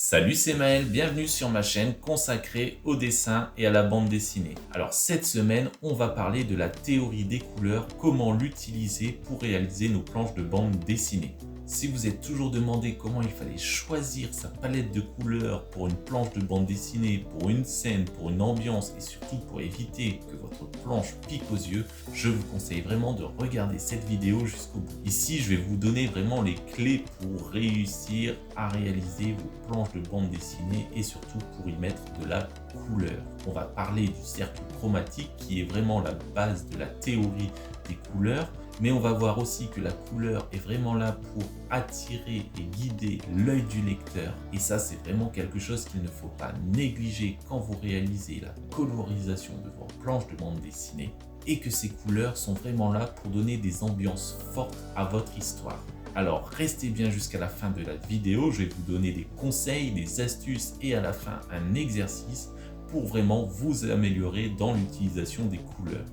Salut, c'est Maël, bienvenue sur ma chaîne consacrée au dessin et à la bande dessinée. Alors cette semaine, on va parler de la théorie des couleurs, comment l'utiliser pour réaliser nos planches de bande dessinée. Si vous êtes toujours demandé comment il fallait choisir sa palette de couleurs pour une planche de bande dessinée, pour une scène, pour une ambiance et surtout pour éviter que votre planche pique aux yeux, je vous conseille vraiment de regarder cette vidéo jusqu'au bout. Ici, je vais vous donner vraiment les clés pour réussir à réaliser vos planches de bande dessinée et surtout pour y mettre de la couleur. On va parler du cercle chromatique qui est vraiment la base de la théorie des couleurs, mais on va voir aussi que la couleur est vraiment là pour attirer et guider l'œil du lecteur. Et ça, c'est vraiment quelque chose qu'il ne faut pas négliger quand vous réalisez la colorisation de vos planches de bande dessinée, et que ces couleurs sont vraiment là pour donner des ambiances fortes à votre histoire. Alors restez bien jusqu'à la fin de la vidéo, je vais vous donner des conseils, des astuces et à la fin un exercice pour vraiment vous améliorer dans l'utilisation des couleurs.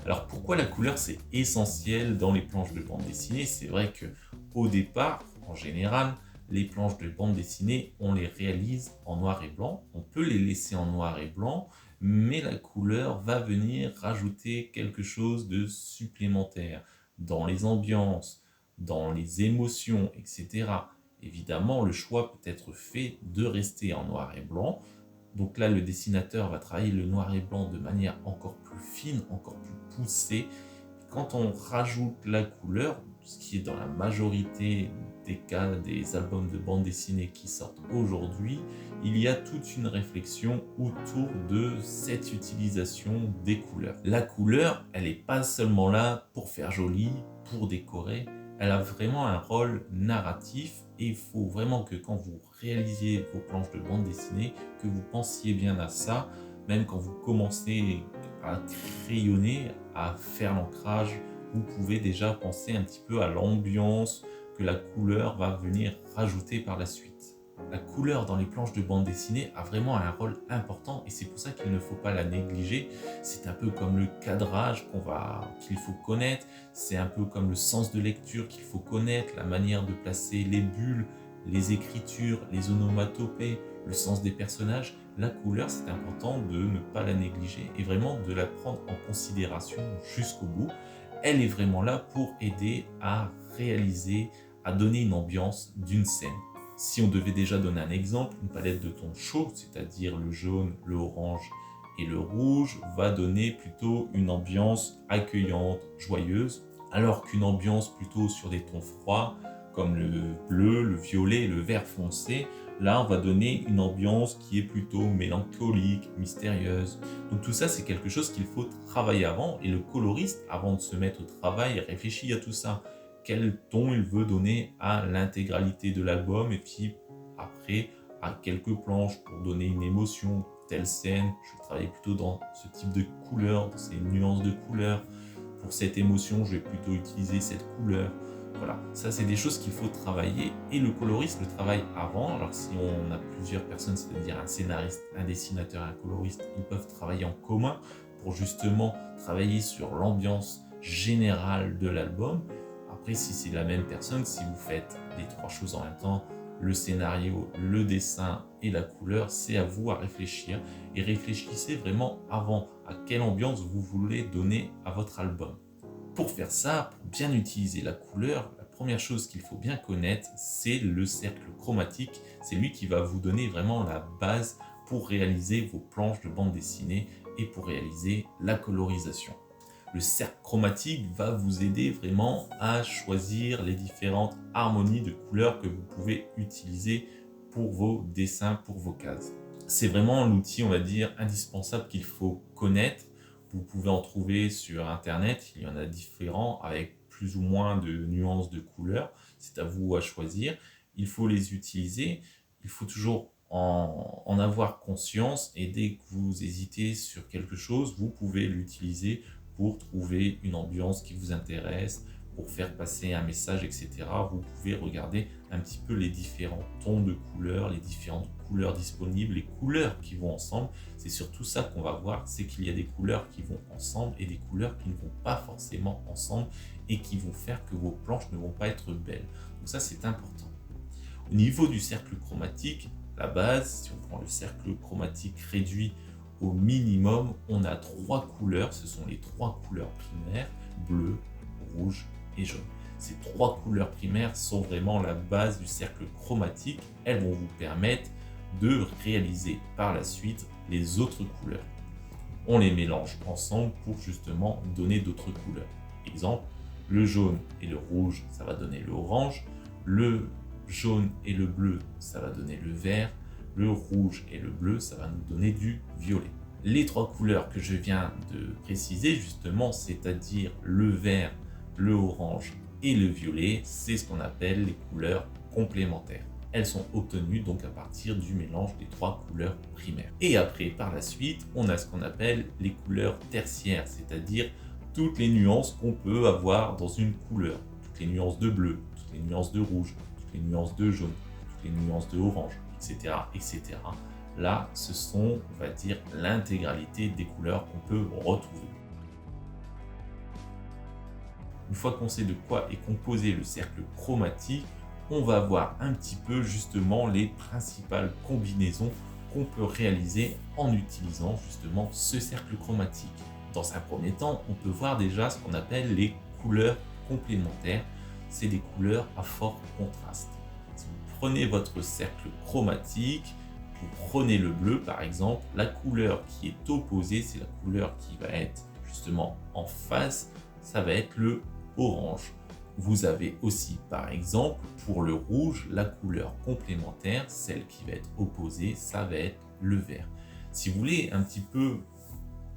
Alors pourquoi la couleur c'est essentiel dans les planches de bande dessinée? C'est vrai que au départ, en général, les planches de bande dessinée, on les réalise en noir et blanc. On peut les laisser en noir et blanc, mais la couleur va venir rajouter quelque chose de supplémentaire dans les ambiances, dans les émotions, etc. Évidemment, le choix peut être fait de rester en noir et blanc. Donc là, le dessinateur va travailler le noir et blanc de manière encore plus fine, encore plus poussée. Quand on rajoute la couleur, ce qui est dans la majorité des cas des albums de bande dessinée qui sortent aujourd'hui, il y a toute une réflexion autour de cette utilisation des couleurs. La couleur, elle n'est pas seulement là pour faire joli, pour décorer, elle a vraiment un rôle narratif et il faut vraiment que quand vous réalisiez vos planches de bande dessinée, que vous pensiez bien à ça, même quand vous commencez à crayonner, à faire l'ancrage, vous pouvez déjà penser un petit peu à l'ambiance que la couleur va venir rajouter par la suite. La couleur dans les planches de bande dessinée a vraiment un rôle important et c'est pour ça qu'il ne faut pas la négliger. C'est un peu comme le cadrage qu'il faut connaître, c'est un peu comme le sens de lecture qu'il faut connaître, la manière de placer les bulles, les écritures, les onomatopées, le sens des personnages. La couleur, c'est important de ne pas la négliger et vraiment de la prendre en considération jusqu'au bout. Elle est vraiment là pour aider à réaliser, à donner une ambiance d'une scène. Si on devait déjà donner un exemple, une palette de tons chauds, c'est-à-dire le jaune, le orange et le rouge, va donner plutôt une ambiance accueillante, joyeuse, alors qu'une ambiance plutôt sur des tons froids, comme le bleu, le violet et le vert foncé, là on va donner une ambiance qui est plutôt mélancolique, mystérieuse. Donc tout ça c'est quelque chose qu'il faut travailler avant, et le coloriste, avant de se mettre au travail, réfléchit à tout ça. Quel ton il veut donner à l'intégralité de l'album, et puis après à quelques planches pour donner une émotion, telle scène, je vais travailler plutôt dans ce type de couleur, dans ces nuances de couleurs. Pour cette émotion, je vais plutôt utiliser cette couleur. Voilà, ça c'est des choses qu'il faut travailler, et le coloriste le travaille avant. Alors si on a plusieurs personnes, c'est-à-dire un scénariste, un dessinateur et un coloriste, ils peuvent travailler en commun pour justement travailler sur l'ambiance générale de l'album. Après, si c'est la même personne, si vous faites les trois choses en même temps, le scénario, le dessin et la couleur, c'est à vous à réfléchir, et réfléchissez vraiment avant à quelle ambiance vous voulez donner à votre album. Pour faire ça, pour bien utiliser la couleur, la première chose qu'il faut bien connaître, c'est le cercle chromatique. C'est lui qui va vous donner vraiment la base pour réaliser vos planches de bande dessinée et pour réaliser la colorisation. Le cercle chromatique va vous aider vraiment à choisir les différentes harmonies de couleurs que vous pouvez utiliser pour vos dessins, pour vos cases. C'est vraiment l'outil, on va dire, indispensable qu'il faut connaître. Vous pouvez en trouver sur internet, il y en a différents avec plus ou moins de nuances de couleurs. C'est à vous à choisir. Il faut les utiliser. Il faut toujours en avoir conscience, et dès que vous hésitez sur quelque chose, vous pouvez l'utiliser pour trouver une ambiance qui vous intéresse, pour faire passer un message, etc. Vous pouvez regarder un petit peu les différents tons de couleurs, les différentes couleurs disponibles, les couleurs qui vont ensemble. C'est surtout ça qu'on va voir, c'est qu'il y a des couleurs qui vont ensemble et des couleurs qui ne vont pas forcément ensemble et qui vont faire que vos planches ne vont pas être belles. Donc ça, c'est important. Au niveau du cercle chromatique, la base, si on prend le cercle chromatique réduit au minimum, on a 3 couleurs. Ce sont les 3 couleurs primaires, bleu, rouge et jaune. Ces 3 couleurs primaires sont vraiment la base du cercle chromatique. Elles vont vous permettre de réaliser par la suite les autres couleurs. On les mélange ensemble pour justement donner d'autres couleurs. Exemple, le jaune et le rouge, ça va donner l'orange. Le jaune et le bleu, ça va donner le vert. Le rouge et le bleu, ça va nous donner du violet. Les 3 couleurs que je viens de préciser justement, c'est-à-dire le vert, le orange et le violet, c'est ce qu'on appelle les couleurs complémentaires. Elles sont obtenues donc à partir du mélange des 3 couleurs primaires. Et après, par la suite, on a ce qu'on appelle les couleurs tertiaires, c'est-à-dire toutes les nuances qu'on peut avoir dans une couleur. Toutes les nuances de bleu, toutes les nuances de rouge, toutes les nuances de jaune, toutes les nuances de orange, etc., etc. Là, ce sont, on va dire, l'intégralité des couleurs qu'on peut retrouver. Une fois qu'on sait de quoi est composé le cercle chromatique, on va voir un petit peu justement les principales combinaisons qu'on peut réaliser en utilisant justement ce cercle chromatique. Dans un premier temps, on peut voir déjà ce qu'on appelle les couleurs complémentaires. C'est des couleurs à fort contraste. Si vous prenez votre cercle chromatique, vous prenez le bleu par exemple, la couleur qui est opposée, c'est la couleur qui va être justement en face, ça va être le orange. Vous avez aussi par exemple pour le rouge, la couleur complémentaire, celle qui va être opposée, ça va être le vert. Si vous voulez un petit peu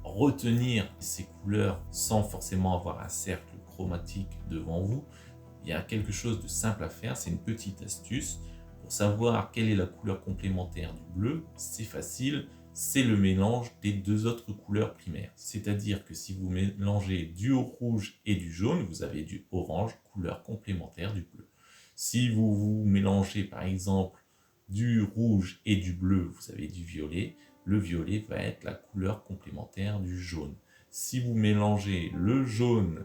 retenir ces couleurs sans forcément avoir un cercle chromatique devant vous, il y a quelque chose de simple à faire, c'est une petite astuce. Pour savoir quelle est la couleur complémentaire du bleu, c'est facile, c'est le mélange des 2 autres couleurs primaires. C'est-à-dire que si vous mélangez du rouge et du jaune, vous avez du orange, couleur complémentaire du bleu. Si vous mélangez par exemple du rouge et du bleu, vous avez du violet. Le violet va être la couleur complémentaire du jaune. Si vous mélangez le jaune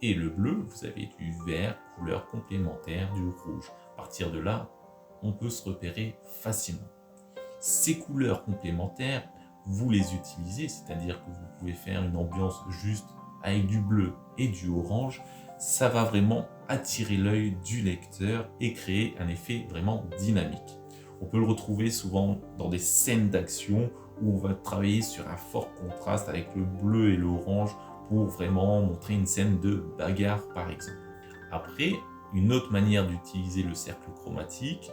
et le bleu, vous avez du vert, couleur complémentaire du rouge. À partir de là, on peut se repérer facilement. Ces couleurs complémentaires, vous les utilisez, c'est-à-dire que vous pouvez faire une ambiance juste avec du bleu et du orange. Ça va vraiment attirer l'œil du lecteur et créer un effet vraiment dynamique. On peut le retrouver souvent dans des scènes d'action où on va travailler sur un fort contraste avec le bleu et l'orange pour vraiment montrer une scène de bagarre par exemple. Après, une autre manière d'utiliser le cercle chromatique,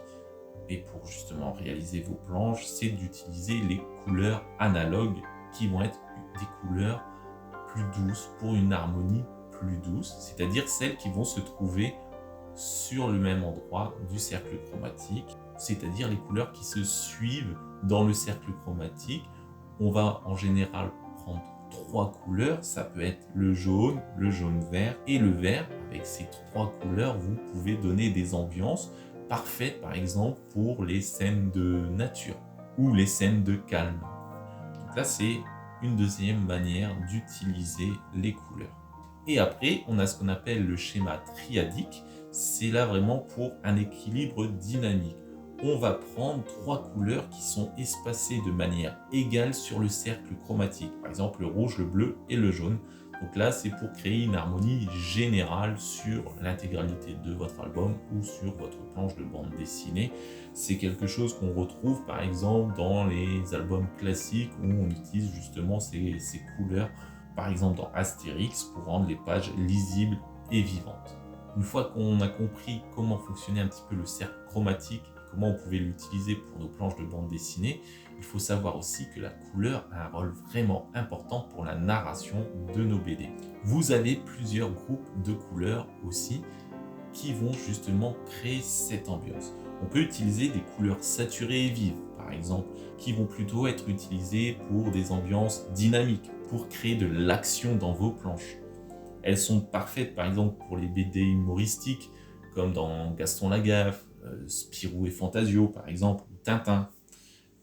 et pour justement réaliser vos planches, c'est d'utiliser les couleurs analogues qui vont être des couleurs plus douces pour une harmonie plus douce, c'est-à-dire celles qui vont se trouver sur le même endroit du cercle chromatique, c'est-à-dire les couleurs qui se suivent dans le cercle chromatique. On va en général prendre 3 couleurs, ça peut être le jaune vert et le vert. Avec ces 3 couleurs, vous pouvez donner des ambiances parfaites par exemple pour les scènes de nature ou les scènes de calme. Donc là, c'est une deuxième manière d'utiliser les couleurs. Et après, on a ce qu'on appelle le schéma triadique. C'est là vraiment pour un équilibre dynamique. On va prendre 3 couleurs qui sont espacées de manière égale sur le cercle chromatique. Par exemple, le rouge, le bleu et le jaune. Donc là, c'est pour créer une harmonie générale sur l'intégralité de votre album ou sur votre planche de bande dessinée. C'est quelque chose qu'on retrouve par exemple dans les albums classiques où on utilise justement ces couleurs, par exemple dans Astérix, pour rendre les pages lisibles et vivantes. Une fois qu'on a compris comment fonctionnait un petit peu le cercle chromatique, comment on pouvait l'utiliser pour nos planches de bande dessinée, il faut savoir aussi que la couleur a un rôle vraiment important pour la narration de nos BD. Vous avez plusieurs groupes de couleurs aussi qui vont justement créer cette ambiance. On peut utiliser des couleurs saturées et vives, par exemple, qui vont plutôt être utilisées pour des ambiances dynamiques, pour créer de l'action dans vos planches. Elles sont parfaites par exemple pour les BD humoristiques comme dans Gaston Lagaffe, Spirou et Fantasio par exemple, ou Tintin.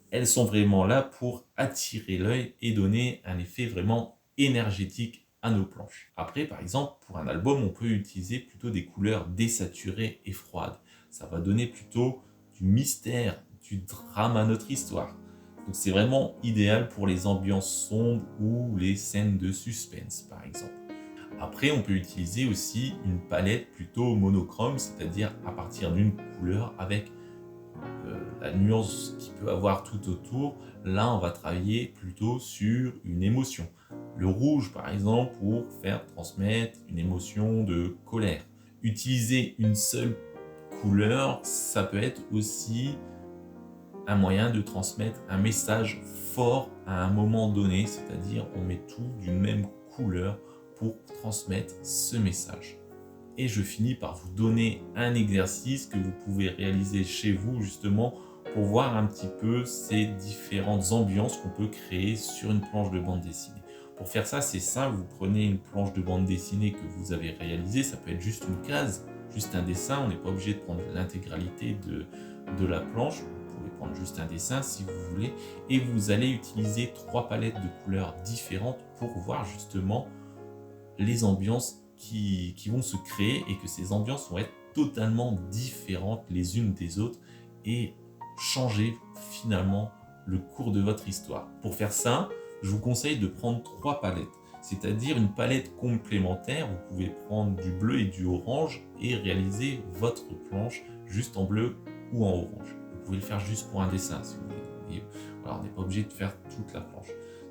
Elles sont vraiment là pour attirer l'œil et donner un effet vraiment énergétique à nos planches. Après, par exemple, pour un album, on peut utiliser plutôt des couleurs désaturées et froides. Ça va donner plutôt du mystère, du drame à notre histoire. Donc c'est vraiment idéal pour les ambiances sombres ou les scènes de suspense, par exemple. Après, on peut utiliser aussi une palette plutôt monochrome, c'est-à-dire à partir d'une couleur avec la nuance qu'il peut avoir tout autour. Là, on va travailler plutôt sur une émotion. Le rouge, par exemple, pour faire transmettre une émotion de colère. Utiliser une seule couleur, ça peut être aussi un moyen de transmettre un message fort à un moment donné, c'est-à-dire on met tout d'une même couleur pour transmettre ce message. Et je finis par vous donner un exercice que vous pouvez réaliser chez vous justement pour voir un petit peu ces différentes ambiances qu'on peut créer sur une planche de bande dessinée. Pour faire ça, c'est simple, vous prenez une planche de bande dessinée que vous avez réalisée, ça peut être juste une case, juste un dessin, on n'est pas obligé de prendre l'intégralité de la planche, vous pouvez prendre juste un dessin si vous voulez, et vous allez utiliser 3 palettes de couleurs différentes pour voir justement les ambiances qui vont se créer et que ces ambiances vont être totalement différentes les unes des autres et changer finalement le cours de votre histoire. Pour faire ça, je vous conseille de prendre 3 palettes, c'est-à-dire une palette complémentaire. Vous pouvez prendre du bleu et du orange et réaliser votre planche juste en bleu ou en orange. Vous pouvez le faire juste pour un dessin si vous voulez. Et voilà, on n'est pas obligé de faire toute la planche.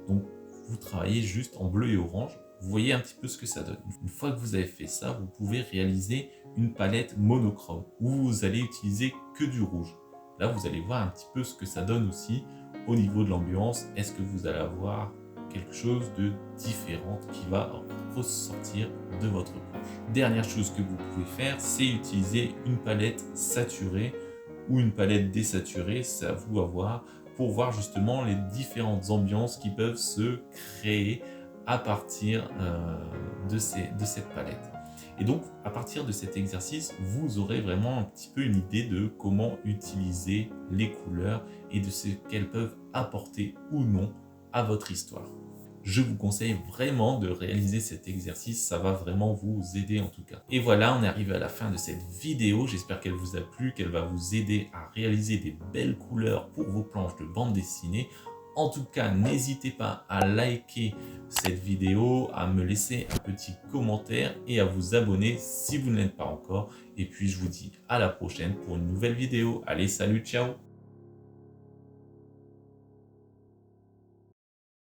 Donc vous travaillez juste en bleu et orange. Vous voyez un petit peu ce que ça donne. Une fois que vous avez fait ça, vous pouvez réaliser une palette monochrome où vous allez utiliser que du rouge. Là, vous allez voir un petit peu ce que ça donne aussi au niveau de l'ambiance. Est-ce que vous allez avoir quelque chose de différent qui va ressortir de votre planche? Dernière chose que vous pouvez faire, c'est utiliser une palette saturée ou une palette désaturée, c'est à vous à voir, pour voir justement les différentes ambiances qui peuvent se créer à partir de cette palette. Et donc, à partir de cet exercice, vous aurez vraiment un petit peu une idée de comment utiliser les couleurs et de ce qu'elles peuvent apporter ou non à votre histoire. Je vous conseille vraiment de réaliser cet exercice, ça va vraiment vous aider en tout cas. Et voilà, on est arrivé à la fin de cette vidéo, j'espère qu'elle vous a plu, qu'elle va vous aider à réaliser des belles couleurs pour vos planches de bande dessinée. En tout cas, n'hésitez pas à liker cette vidéo, à me laisser un petit commentaire et à vous abonner si vous ne l'êtes pas encore. Et puis, je vous dis à la prochaine pour une nouvelle vidéo. Allez, salut, ciao!